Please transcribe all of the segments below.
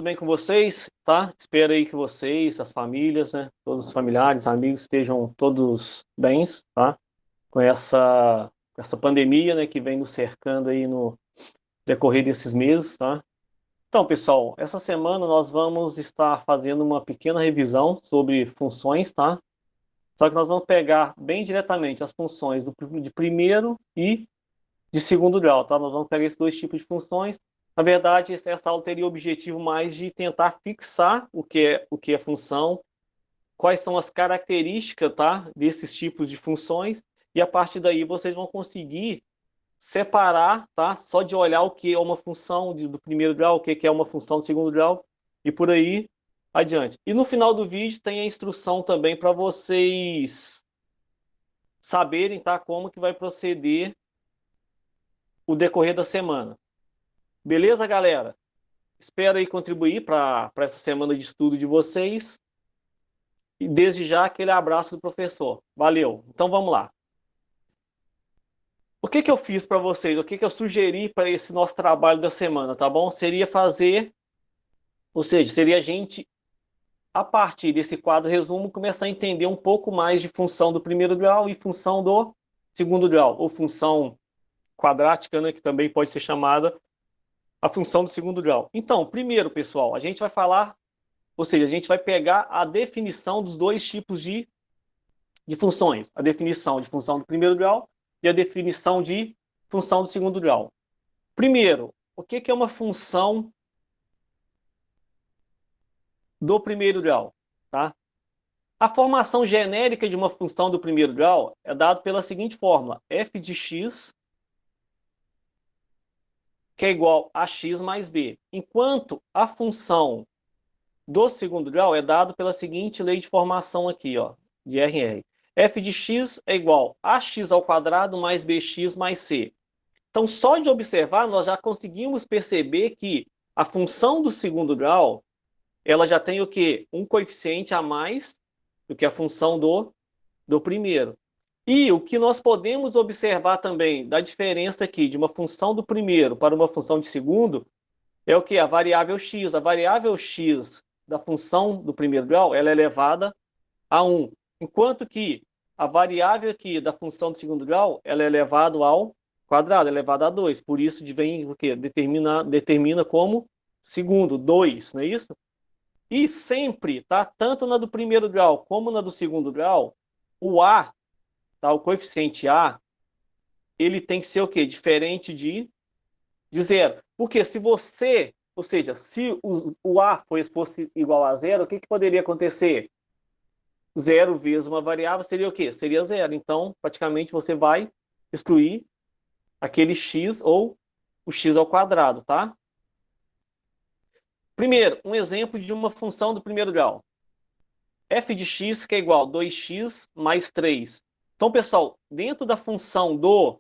tudo bem com vocês, tá? Espero aí que vocês, as famílias, né? Todos os familiares, amigos, estejam todos bens, tá? Com essa pandemia, né? Que vem nos cercando aí no decorrer desses meses, tá? Então, pessoal, essa semana nós vamos estar fazendo uma pequena revisão sobre funções, tá? Só que nós vamos pegar bem diretamente as funções de primeiro e de segundo grau, tá? Nós vamos pegar esses dois tipos de funções. Na verdade, essa aula teria o objetivo mais de tentar fixar o que é função, quais são as características, tá, desses tipos de funções, e a partir daí vocês vão conseguir separar, tá, só de olhar o que é uma função do primeiro grau, o que é uma função do segundo grau, e por aí adiante. E no final do vídeo tem a instrução também para vocês saberem, tá, como que vai proceder o decorrer da semana. Beleza, galera? Espero aí contribuir para essa semana de estudo de vocês. E desde já, aquele abraço do professor. Valeu. Então vamos lá. O que que eu fiz para vocês? O que que eu sugeri para esse nosso trabalho da semana, tá bom? Seria fazer, ou seja, seria a gente, a partir desse quadro resumo, começar a entender um pouco mais de função do primeiro grau e função do segundo grau, ou função quadrática, né, que também pode ser chamada a função do segundo grau. Então, primeiro, pessoal, a gente vai falar, ou seja, a gente vai pegar a definição dos dois tipos de funções. A definição de função do primeiro grau e a definição de função do segundo grau. Primeiro, o que é uma função do primeiro grau? Tá? A formação genérica de uma função do primeiro grau é dada pela seguinte fórmula: f de x que é igual a x mais b. Enquanto a função do segundo grau é dado pela seguinte lei de formação aqui, ó, de RR. F de x é igual a x ao quadrado mais bx mais c. Então, só de observar, nós já conseguimos perceber que a função do segundo grau, ela já tem o quê? Um coeficiente a mais do que a função do primeiro. E o que nós podemos observar também da diferença aqui de uma função do primeiro para uma função de segundo é o que? A variável x. A variável x da função do primeiro grau, ela é elevada a 1. Enquanto que a variável aqui da função do segundo grau, ela é elevada ao quadrado, é elevada a 2. Por isso vem o quê? Determina como segundo, 2, não é isso? E sempre, tá? Tanto na do primeiro grau como na do segundo grau, o A, tá? O coeficiente A, ele tem que ser o quê? Diferente de zero. Porque se você, ou seja, se o A fosse igual a zero, o que poderia acontecer? Zero vezes uma variável seria o quê? Seria zero. Então, praticamente, você vai excluir aquele x ou o x ao quadrado, tá? Primeiro, um exemplo de uma função do primeiro grau. F de x que é igual a 2x mais 3. Então, pessoal, dentro da função do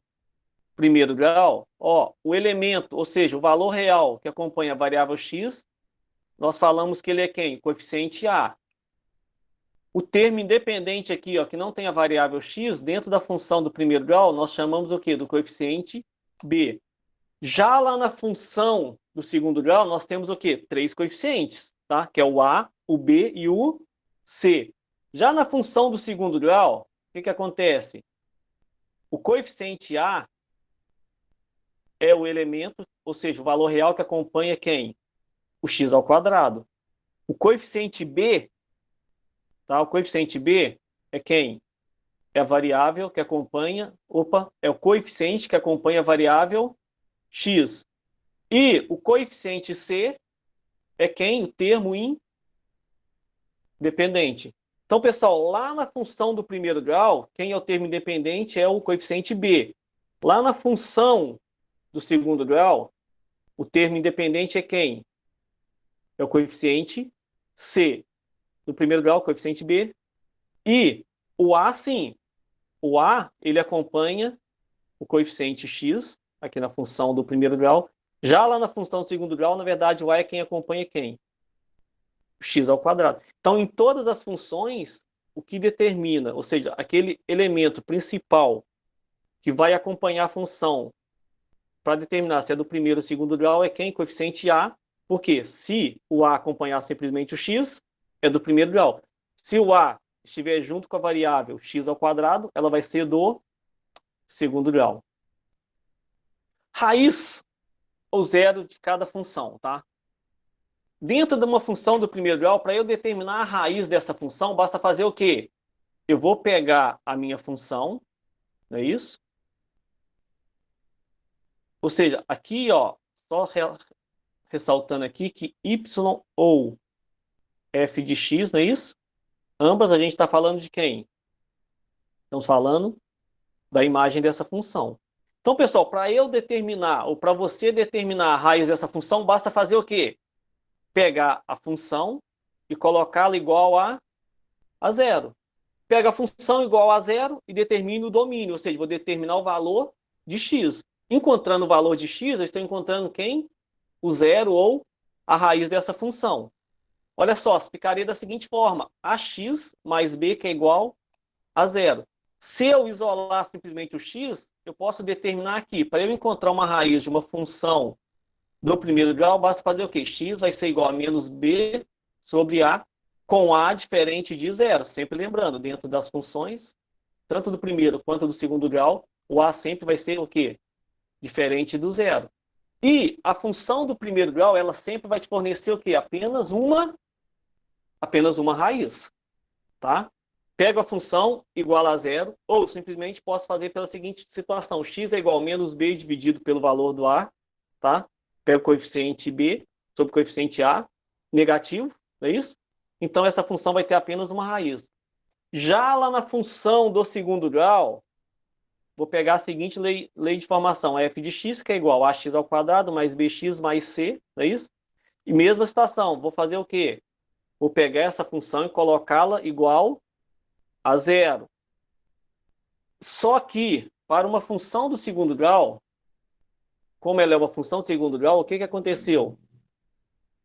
primeiro grau, ó, o elemento, ou seja, o valor real que acompanha a variável x, nós falamos que ele é quem? O coeficiente a. O termo independente aqui, ó, que não tem a variável x, dentro da função do primeiro grau, nós chamamos o quê? Do coeficiente b. Já lá na função do segundo grau, nós temos o quê? Três coeficientes, tá? Que é o a, o b e o c. Já na função do segundo grau, o que acontece? O coeficiente a é o elemento, ou seja, o valor real que acompanha quem? O x ao quadrado. O coeficiente b, tá? O coeficiente b é quem? É a variável que acompanha, é o coeficiente que acompanha a variável x. E o coeficiente c é quem? O termo independente. Então, pessoal, lá na função do primeiro grau, quem é o termo independente é o coeficiente b. Lá na função do segundo grau, o termo independente é quem? É o coeficiente c. Do primeiro grau, o coeficiente b. E o a, sim. O a, ele acompanha o coeficiente x, aqui na função do primeiro grau. Já lá na função do segundo grau, na verdade, o a é quem acompanha quem? O x ao quadrado. Então, em todas as funções, o que determina, ou seja, aquele elemento principal que vai acompanhar a função para determinar se é do primeiro ou segundo grau é quem? Coeficiente a, Porque se o A acompanhar simplesmente o x, é do primeiro grau. Se o A estiver junto com a variável x ao quadrado, ela vai ser do segundo grau. Raiz ou zero de cada função, tá? Dentro de uma função do primeiro grau, para eu determinar a raiz dessa função, basta fazer o quê? Eu vou pegar a minha função, não é isso? Ou seja, aqui, ó, só ressaltando aqui que y ou f de x, não é isso? Ambas a gente está falando de quem? Estamos falando da imagem dessa função. Então, pessoal, para eu determinar, ou para você determinar a raiz dessa função, basta fazer o quê? Pegar a função e colocá-la igual a zero. Pega a função igual a zero e determine o domínio, ou seja, vou determinar o valor de x. Encontrando o valor de x, eu estou encontrando quem? O zero ou a raiz dessa função. Olha só, ficaria da seguinte forma: ax mais b que é igual a zero. Se eu isolar simplesmente o x, eu posso determinar aqui, para eu encontrar uma raiz de uma função do primeiro grau, basta fazer o quê? X vai ser igual a menos b sobre a, com a diferente de zero. Sempre lembrando, dentro das funções, tanto do primeiro quanto do segundo grau, o a sempre vai ser o quê? Diferente do zero. E a função do primeiro grau, ela sempre vai te fornecer o quê? Apenas uma raiz, tá? Pego a função igual a zero, ou simplesmente posso fazer pela seguinte situação: x é igual a menos b dividido pelo valor do a, tá? Pego o coeficiente b sobre o coeficiente a, negativo, não é isso? Então essa função vai ter apenas uma raiz. Já lá na função do segundo grau, vou pegar a seguinte lei de formação: f de x, que é igual a ax ao quadrado mais bx mais c, não é isso? E mesma situação, vou fazer o quê? Vou pegar essa função e colocá-la igual a zero. Só que, para uma função do segundo grau, como ela é uma função do segundo grau, o que aconteceu?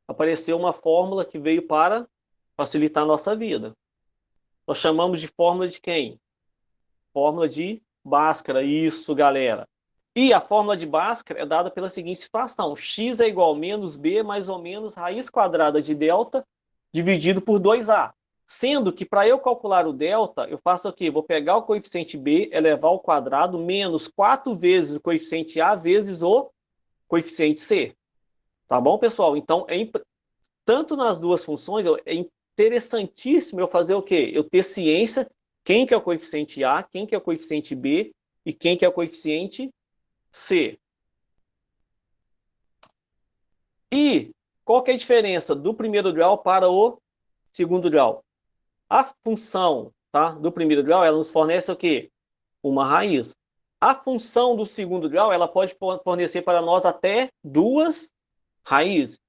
Apareceu uma fórmula que veio para facilitar a nossa vida. Nós chamamos de fórmula de quem? Fórmula de Bhaskara. Isso, galera. E a fórmula de Bhaskara é dada pela seguinte situação: x é igual a menos b mais ou menos raiz quadrada de delta dividido por 2a. Sendo que para eu calcular o delta, eu faço o quê? Vou pegar o coeficiente b, elevar ao quadrado, menos 4 vezes o coeficiente a vezes o coeficiente c. Tá bom, pessoal? Então, tanto nas duas funções, é interessantíssimo eu fazer o quê? Eu ter ciência quem que é o coeficiente a, quem que é o coeficiente b e quem que é o coeficiente c. E qual que é a diferença do primeiro grau para o segundo grau? A função, tá, do primeiro grau, ela nos fornece o quê? Uma raiz. A função do segundo grau, ela pode fornecer para nós até duas raízes.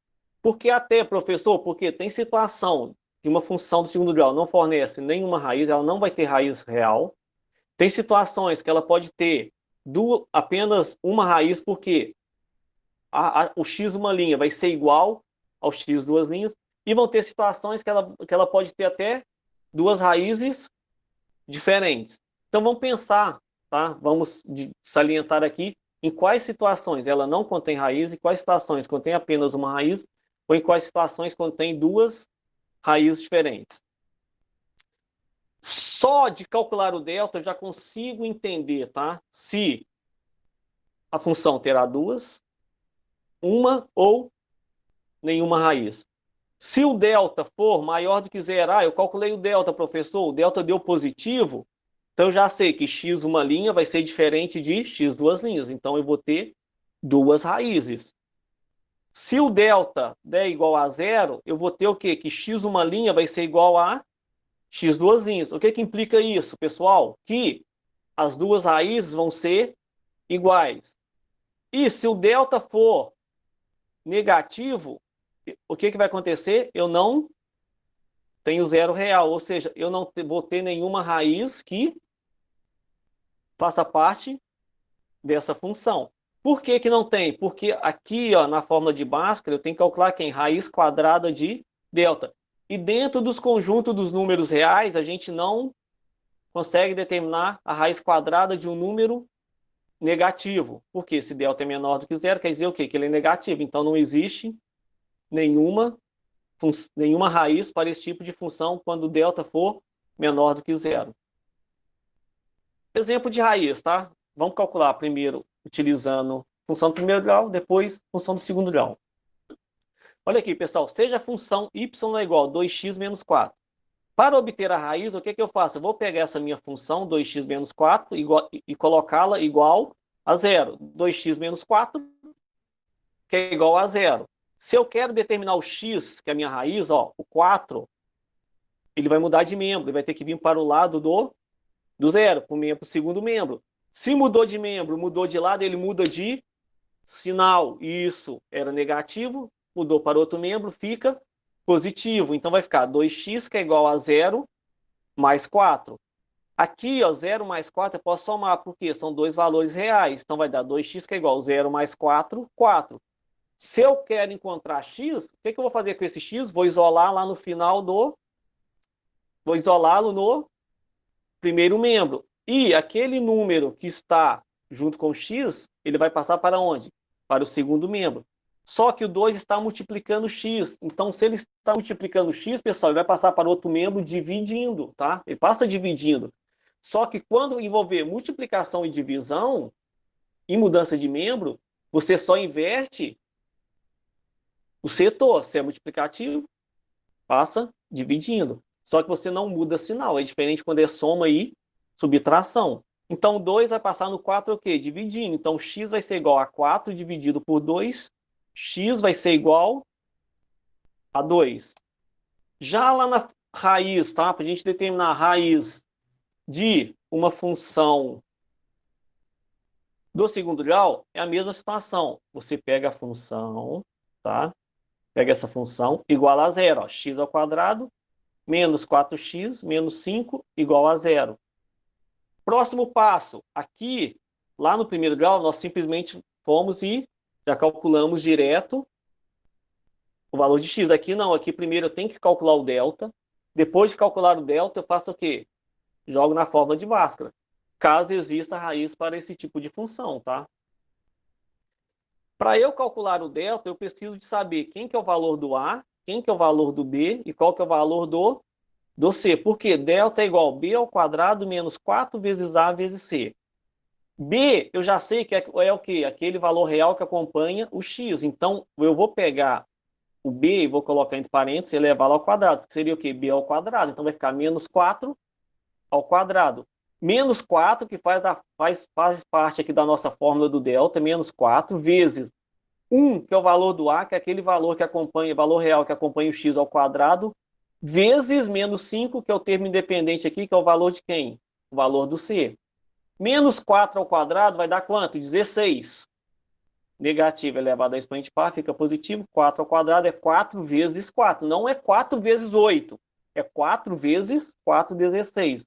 Por que até, professor? Porque tem situação que uma função do segundo grau não fornece nenhuma raiz, ela não vai ter raiz real. Tem situações que ela pode ter apenas uma raiz, porque o x uma linha vai ser igual ao x duas linhas, e vão ter situações que ela pode ter até duas raízes diferentes. Então vamos pensar, tá? Vamos salientar aqui em quais situações ela não contém raiz e quais situações contém apenas uma raiz, ou em quais situações contém duas raízes diferentes. Só de calcular o delta eu já consigo entender, tá? Se a função terá duas, uma ou nenhuma raiz. Se o delta for maior do que zero, eu calculei o delta, professor, o delta deu positivo, então eu já sei que x uma linha vai ser diferente de x duas linhas, então eu vou ter duas raízes. Se o delta der igual a zero, eu vou ter o quê? Que x uma linha vai ser igual a x duas linhas. O que implica isso, pessoal? Que as duas raízes vão ser iguais. E se o delta for negativo, o que vai acontecer? Eu não tenho zero real, ou seja, eu não vou ter nenhuma raiz que faça parte dessa função. Por que não tem? Porque aqui, ó, na fórmula de Bhaskara, eu tenho que calcular quem? Raiz quadrada de delta. E dentro dos conjuntos dos números reais, a gente não consegue determinar a raiz quadrada de um número negativo. Porque se delta é menor do que zero, quer dizer o quê? Que ele é negativo. Então não existe nenhuma raiz para esse tipo de função quando delta for menor do que zero. Exemplo de raiz, tá? Vamos calcular primeiro utilizando função do primeiro grau, depois função do segundo grau. Olha aqui, pessoal, seja a função y é igual a 2x menos 4. Para obter a raiz, o que que eu faço? Eu vou pegar essa minha função, 2x menos 4, e colocá-la igual a zero. 2x menos 4, que é igual a zero. Se eu quero determinar o x, que é a minha raiz, ó, o 4, ele vai mudar de membro, ele vai ter que vir para o lado do zero, para o segundo membro. Se mudou de membro, mudou de lado, ele muda de sinal. Isso era negativo, mudou para outro membro, fica positivo. Então vai ficar 2x, que é igual a zero, mais 4. Aqui, ó, 0 mais 4 eu posso somar, porque são dois valores reais. Então vai dar 2x, que é igual a 0 mais 4, 4. Se eu quero encontrar x, o que que eu vou fazer com esse x? Vou isolar lá no final Vou isolá-lo no primeiro membro. E aquele número que está junto com x, ele vai passar para onde? Para o segundo membro. Só que o 2 está multiplicando x. Então, se ele está multiplicando x, pessoal, ele vai passar para outro membro dividindo, tá? Ele passa dividindo. Só que quando envolver multiplicação e divisão, e mudança de membro, você só inverte o setor. Se é multiplicativo, passa dividindo. Só que você não muda sinal. É diferente quando é soma e subtração. Então, 2 vai passar no 4 o quê? Dividindo. Então, x vai ser igual a 4 dividido por 2. X vai ser igual a 2. Já lá na raiz, tá? Para a gente determinar a raiz de uma função do segundo grau, é a mesma situação. Você pega a função, tá? Pega essa função igual a zero. Ó. X ao quadrado menos 4x menos 5 igual a zero. Próximo passo. Aqui, lá no primeiro grau, nós simplesmente fomos e já calculamos direto o valor de x. Aqui não. Aqui primeiro eu tenho que calcular o delta. Depois de calcular o delta, eu faço o quê? Jogo na fórmula de Bhaskara. Caso exista raiz para esse tipo de função, tá? Para eu calcular o delta, eu preciso de saber quem que é o valor do A, quem que é o valor do B e qual que é o valor do C. Porque delta é igual a B ao quadrado menos 4 vezes A vezes C. B, eu já sei que é o quê? Aquele valor real que acompanha o X. Então, eu vou pegar o B e vou colocar entre parênteses e elevá-lo ao quadrado. Que seria o quê? B ao quadrado. Então, vai ficar menos 4 ao quadrado. Menos 4, que faz parte aqui da nossa fórmula do delta, menos 4, vezes 1, que é o valor do A, que é aquele valor que acompanha, valor real que acompanha o x ao quadrado, vezes menos 5, que é o termo independente aqui, que é o valor de quem? O valor do C. Menos 4 ao quadrado vai dar quanto? 16. Negativo elevado a expoente par, fica positivo. 4 ao quadrado é 4 vezes 4. Não é 4 vezes 8. É 4 vezes 4, 16.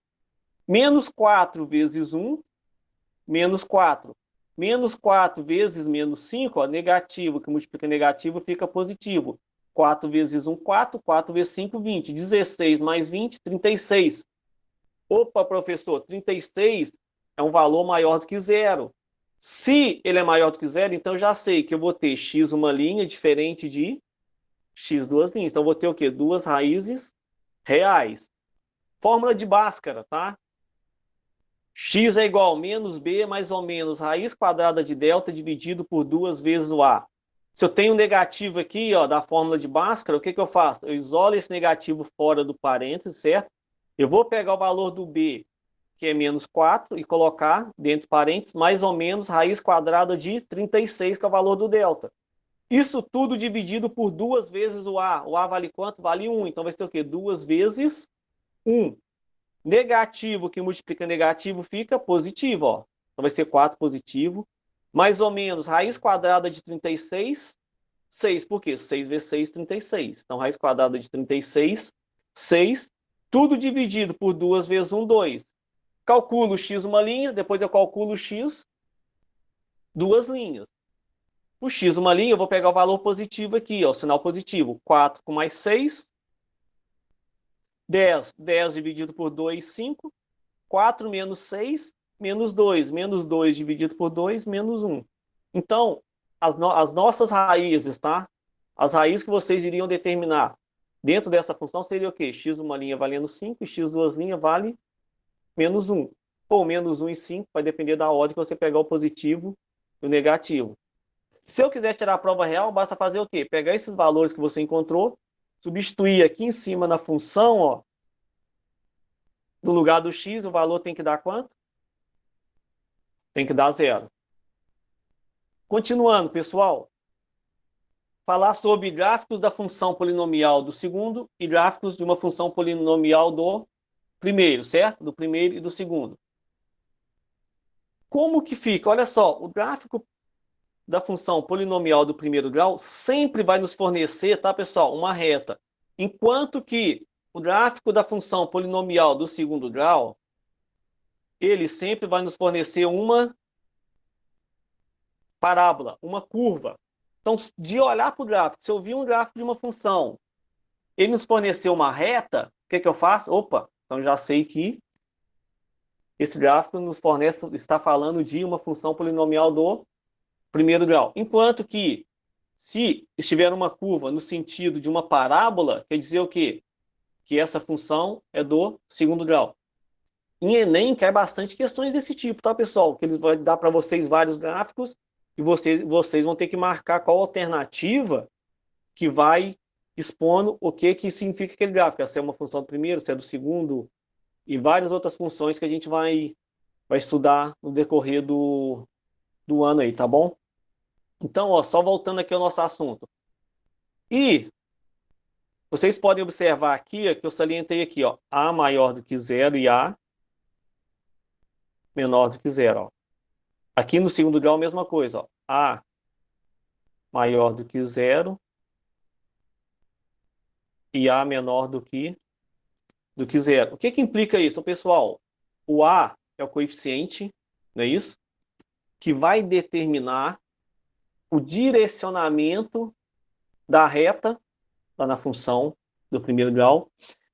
Menos 4 vezes 1, menos 4. Menos 4 vezes menos 5, ó, negativo, que multiplica negativo, fica positivo. 4 vezes 1, 4. 4 vezes 5, 20. 16 mais 20, 36. Opa, professor, 36 é um valor maior do que zero. Se ele é maior do que zero, então eu já sei que eu vou ter x uma linha diferente de x duas linhas. Então eu vou ter o quê? Duas raízes reais. Fórmula de Bhaskara, tá? X é igual a menos b mais ou menos raiz quadrada de delta dividido por 2 vezes o a. Se eu tenho um negativo aqui, ó, da fórmula de Bhaskara, o que que eu faço? Eu isolo esse negativo fora do parênteses, certo? Eu vou pegar o valor do b, que é menos 4, e colocar dentro do parênteses mais ou menos raiz quadrada de 36, que é o valor do delta. Isso tudo dividido por 2 vezes o a. O a vale quanto? Vale 1. Então vai ser o quê? 2 vezes 1. Negativo que multiplica negativo fica positivo, ó. Então vai ser 4 positivo. Mais ou menos, raiz quadrada de 36, 6. Por quê? 6 vezes 6, 36. Então, raiz quadrada de 36, 6. Tudo dividido por 2 vezes 1, 2. Calculo x uma linha, depois eu calculo x duas linhas. O x uma linha, eu vou pegar o valor positivo aqui, ó, o sinal positivo. 4 com mais 6. 10. 10 dividido por 2, 5. 4 menos 6, menos 2. Menos 2 dividido por 2, menos 1. Então, as nossas raízes, tá? as raízes que vocês iriam determinar dentro dessa função seria o quê? X uma linha valendo 5 e x duas linhas vale menos 1. Ou menos 1 e 5, vai depender da ordem que você pegar o positivo e o negativo. Se eu quiser tirar a prova real, basta fazer o quê? Pegar esses valores que você encontrou, substituir aqui em cima na função, ó, no lugar do x, o valor tem que dar quanto? Tem que dar 0. Continuando, pessoal. Falar sobre gráficos da função polinomial do segundo e gráficos de uma função polinomial do primeiro, certo? Do primeiro e do segundo. Como que fica? Olha só, o gráfico da função polinomial do primeiro grau sempre vai nos fornecer, tá, pessoal, uma reta. Enquanto que o gráfico da função polinomial do segundo grau, ele sempre vai nos fornecer uma parábola, uma curva. Então, de olhar para o gráfico, se eu vi um gráfico de uma função, ele nos forneceu uma reta, o que que eu faço? Opa, então já sei que esse gráfico nos fornece, está falando de uma função polinomial do primeiro grau. Enquanto que, se estiver uma curva no sentido de uma parábola, quer dizer o quê? Que essa função é do segundo grau. Em Enem cai bastante questões desse tipo, tá, pessoal? Que eles vão dar para vocês vários gráficos e vocês vão ter que marcar qual alternativa que vai expondo o que significa aquele gráfico. Se é uma função do primeiro, se é do segundo, e várias outras funções que a gente vai estudar no decorrer do ano aí, tá bom? Então, ó, só voltando aqui ao nosso assunto. E vocês podem observar aqui, que eu salientei aqui, ó, A maior do que zero e A menor do que zero, ó. Aqui no segundo grau, a mesma coisa, ó. A maior do que zero e A menor do que zero. O que que implica isso, pessoal? O A é o coeficiente, não é isso? Que vai determinar o direcionamento da reta, lá na função do primeiro grau,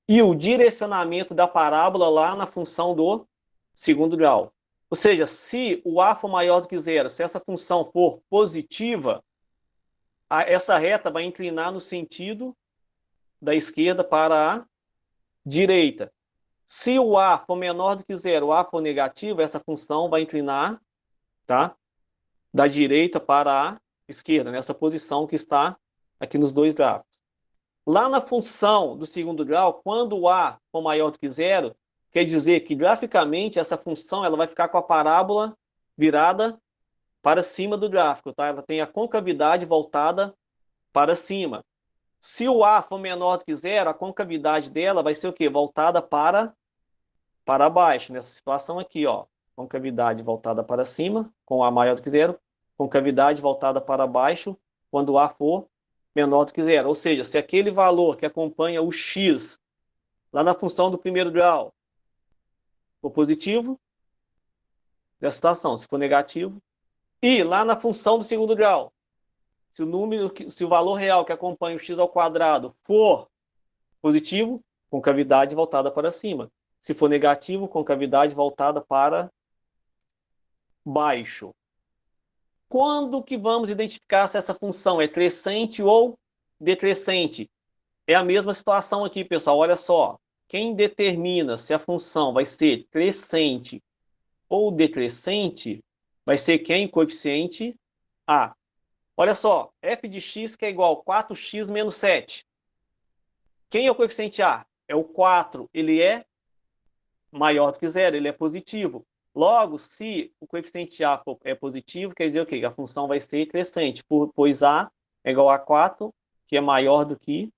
e o direcionamento da parábola lá na função do segundo grau. Ou seja, se o A for maior do que zero, se essa função for positiva, essa reta vai inclinar no sentido da esquerda para a direita. Se o A for menor do que zero, o A for negativo, essa função vai inclinar, tá, da direita para a esquerda, nessa posição que está aqui nos dois gráficos. Lá na função do segundo grau, quando o A for maior do que zero, quer dizer que graficamente essa função ela vai ficar com a parábola virada para cima do gráfico, tá? Ela tem a concavidade voltada para cima. Se o A for menor do que zero, a concavidade dela vai ser o quê? Voltada para baixo. Nessa situação aqui, ó. Concavidade voltada para cima, com A maior do que zero. Concavidade voltada para baixo, quando o A for menor do que zero. Ou seja, se aquele valor que acompanha o x lá na função do primeiro grau for positivo, dessa situação, se for negativo, e lá na função do segundo grau, se o valor real que acompanha o x ao quadrado for positivo, concavidade voltada para cima. Se for negativo, concavidade voltada para baixo. Quando que vamos identificar se essa função é crescente ou decrescente? É a mesma situação aqui, pessoal. Olha só. Quem determina se a função vai ser crescente ou decrescente vai ser quem? Coeficiente A. Olha só. F de x que é igual a 4x menos 7. Quem é o coeficiente A? É o 4. Ele é maior do que zero. Ele é positivo. Logo, se o coeficiente A é positivo, quer dizer o quê? Que a função vai ser crescente, pois A é igual a 4, que é maior do que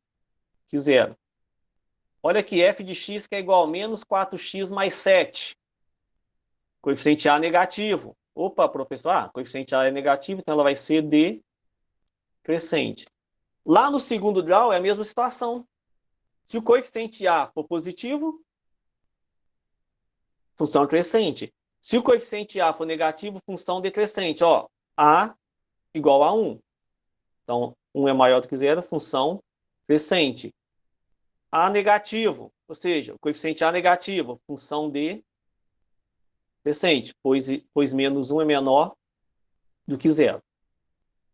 zero. Olha aqui, f de x que é igual a menos 4x mais 7. Coeficiente A negativo. Opa, professor, coeficiente A é negativo, então ela vai ser decrescente. Lá no segundo grau é a mesma situação. Se o coeficiente A for positivo, função crescente. Se o coeficiente A for negativo, função decrescente. Ó, A igual a 1. Então, 1 é maior do que zero, função crescente. A negativo, ou seja, o coeficiente A negativo, função decrescente, pois menos 1 é menor do que zero.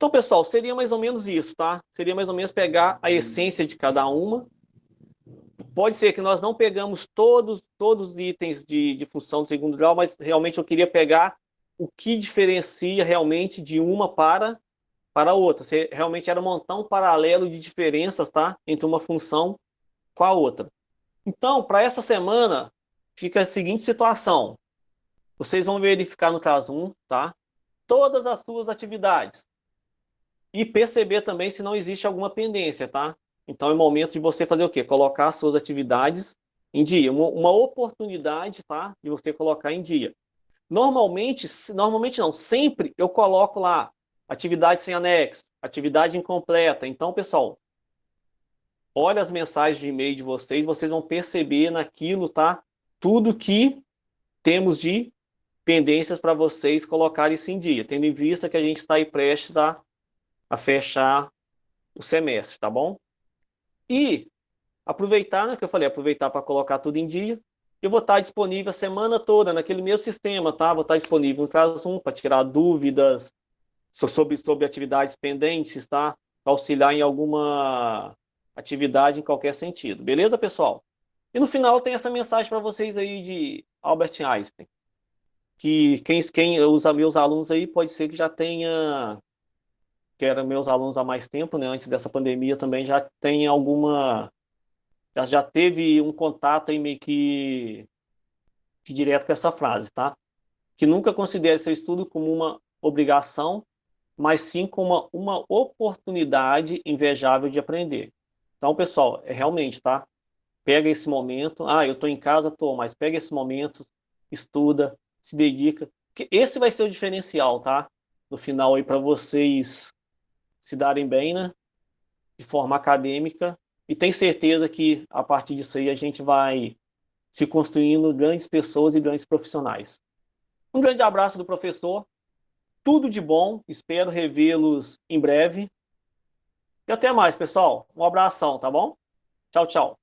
Então, pessoal, seria mais ou menos isso, tá? Seria mais ou menos pegar a essência de cada uma. Pode ser que nós não pegamos todos os itens de função do segundo grau, mas realmente eu queria pegar o que diferencia realmente de uma para a outra. Se realmente era montar um paralelo de diferenças, tá? Entre uma função com a outra. Então, para essa semana, fica a seguinte situação. Vocês vão verificar no caso 1, tá? Todas as suas atividades. E perceber também se não existe alguma pendência, tá? Então é momento de você fazer o quê? Colocar as suas atividades em dia. Uma oportunidade, tá? De você colocar em dia. Normalmente não, sempre eu coloco lá atividade sem anexo, atividade incompleta. Então, pessoal, olha as mensagens de e-mail de vocês, vocês vão perceber naquilo, tá? Tudo que temos de pendências para vocês colocarem isso em dia, tendo em vista que a gente está aí prestes a fechar o semestre, tá bom? E aproveitar, né, que eu falei, aproveitar para colocar tudo em dia. Eu vou estar disponível a semana toda naquele mesmo sistema, tá? Vou estar disponível no caso 1 para tirar dúvidas sobre atividades pendentes, tá? Pra auxiliar em alguma atividade em qualquer sentido. Beleza, pessoal? E no final tem essa mensagem para vocês aí de Albert Einstein, que quem os meus alunos aí pode ser que já tenha, que eram meus alunos há mais tempo, né? Antes dessa pandemia também já tem alguma, já teve um contato aí meio que direto com essa frase, tá? Que nunca considere seu estudo como uma obrigação, mas sim como uma oportunidade invejável de aprender. Então, pessoal, é realmente, tá? Pega esse momento. Ah, eu tô em casa, tô, mas pega esse momento, estuda, se dedica. Porque esse vai ser o diferencial, tá? No final aí para vocês se darem bem, né? De forma acadêmica. E tem certeza que a partir disso aí a gente vai se construindo grandes pessoas e grandes profissionais. Um grande abraço do professor. Tudo de bom. Espero revê-los em breve. E até mais, pessoal. Um abração, tá bom? Tchau, tchau.